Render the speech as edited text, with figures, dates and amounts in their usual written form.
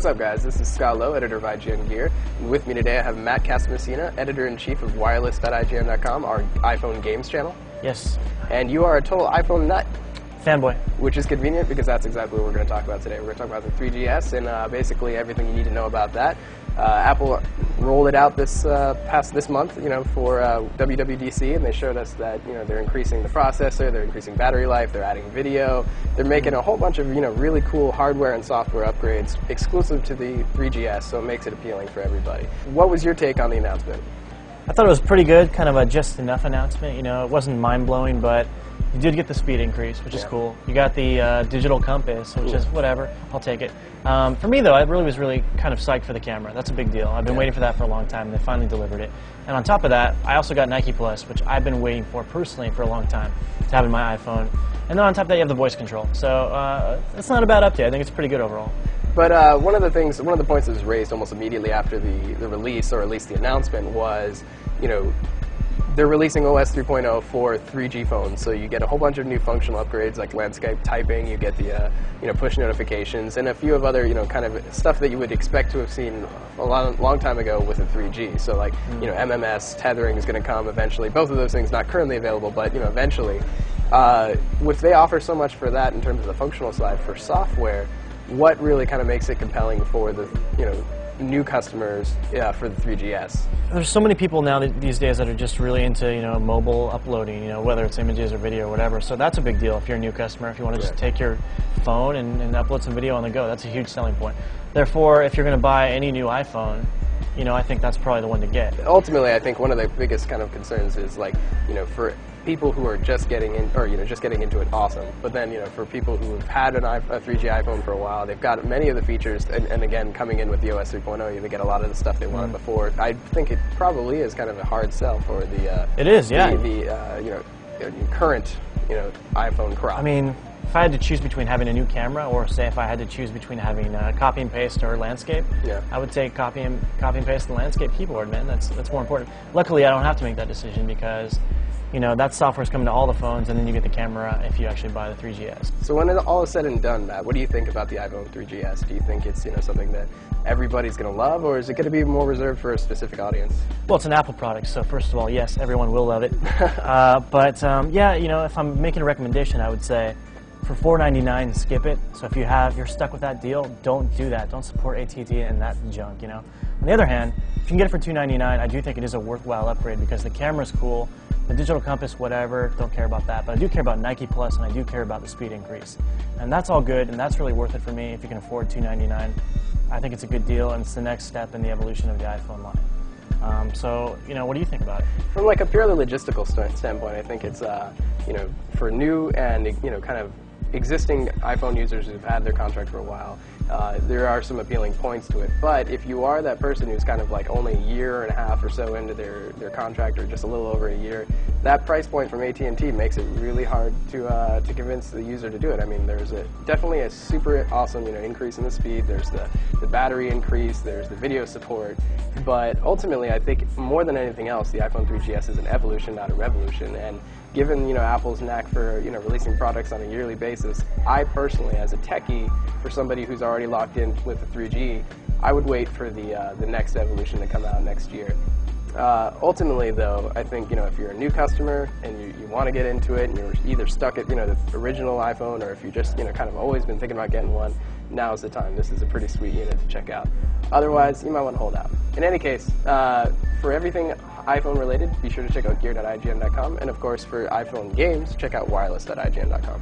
What's up, guys? This is Scott Lowe, editor of IGN Gear. And with me today I have Matt Casamassina, editor-in-chief of wireless.ign.com, our iPhone games channel. Yes. And you are a total iPhone nut. Fanboy. Which is convenient because that's exactly what we're going to talk about today. We're going to talk about the 3GS and basically everything you need to know about that. Apple rolled it out this month, for WWDC, and they showed us that they're increasing the processor, they're increasing battery life, they're adding video, they're making a whole bunch of really cool hardware and software upgrades exclusive to the 3GS, so it makes it appealing for everybody. What was your take on the announcement? I thought it was pretty good, kind of a just enough announcement. It wasn't mind-blowing, but you did get the speed increase, which is cool. You got the digital compass, which is whatever. I'll take it. For me, though, I was really kind of psyched for the camera. That's a big deal. I've been waiting for that for a long time, and they finally delivered it. And on top of that, I also got Nike Plus, which I've been waiting for personally for a long time to have in my iPhone. And then on top of that, you have the voice control. So it's not a bad update. I think it's pretty good overall. But one of the points that was raised almost immediately after the release, or at least the announcement, was, they're releasing OS 3.0 for 3G phones, so you get a whole bunch of new functional upgrades like landscape typing, you get the push notifications, and a few of other kind of stuff that you would expect to have seen a long time ago with a 3G. So like MMS tethering is going to come eventually. Both of those things not currently available, but eventually. If they offer so much for that in terms of the functional side for software, what really kind of makes it compelling for the new customers for the 3GS? There's so many people now these days that are just really into mobile uploading, whether it's images or video or whatever. So that's a big deal if you're a new customer. If you want to just take your phone and upload some video on the go, that's a huge selling point. Therefore, if you're going to buy any new iPhone, I think that's probably the one to get. Ultimately, I think one of the biggest kind of concerns is for people who are just getting in, or just getting into it, awesome. But then for people who have had a 3G iPhone for a while, they've got many of the features, and again, coming in with the OS 3.0, they get a lot of the stuff they wanted before. I think it probably is kind of a hard sell for the it is, yeah. the current iPhone crop. I mean, if I had to choose between having a new camera, or say if I had to choose between having copy and paste or landscape, I would take copy and paste the landscape keyboard, man. That's more important. Luckily, I don't have to make that decision because that software is coming to all the phones, and then you get the camera if you actually buy the 3GS. So when it all is said and done, Matt, what do you think about the iPhone 3GS? Do you think it's something that everybody's going to love, or is it going to be more reserved for a specific audience? Well, it's an Apple product, so first of all, yes, everyone will love it. If I'm making a recommendation, I would say for $4.99, skip it. So if you're stuck with that deal, don't do that. Don't support AT&T and that junk. On the other hand, if you can get it for $2.99, I do think it is a worthwhile upgrade because the camera's cool. The digital compass, whatever, don't care about that. But I do care about Nike Plus, and I do care about the speed increase. And that's all good, and that's really worth it for me if you can afford $2.99. I think it's a good deal, and it's the next step in the evolution of the iPhone line. What do you think about it? From a purely logistical standpoint, I think it's, for new and, kind of existing iPhone users who've had their contract for a while, there are some appealing points to it. But if you are that person who's kind of only a year and a half or so into their contract, or just a little over a year, that price point from AT&T makes it really hard to convince the user to do it. I mean, there's definitely a super awesome increase in the speed. There's the battery increase. There's the video support. But ultimately, I think more than anything else, the iPhone 3GS is an evolution, not a revolution. And given Apple's knack for releasing products on a yearly basis, I personally, as a techie, for somebody who's already locked in with the 3G, I would wait for the next evolution to come out next year. Ultimately, though, I think if you're a new customer and you want to get into it, and you're either stuck at the original iPhone, or if you just kind of always been thinking about getting one, now's the time. This is a pretty sweet unit to check out. Otherwise, you might want to hold out. In any case, for everything iPhone related, be sure to check out gear.ign.com, and of course for iPhone games, check out wireless.ign.com.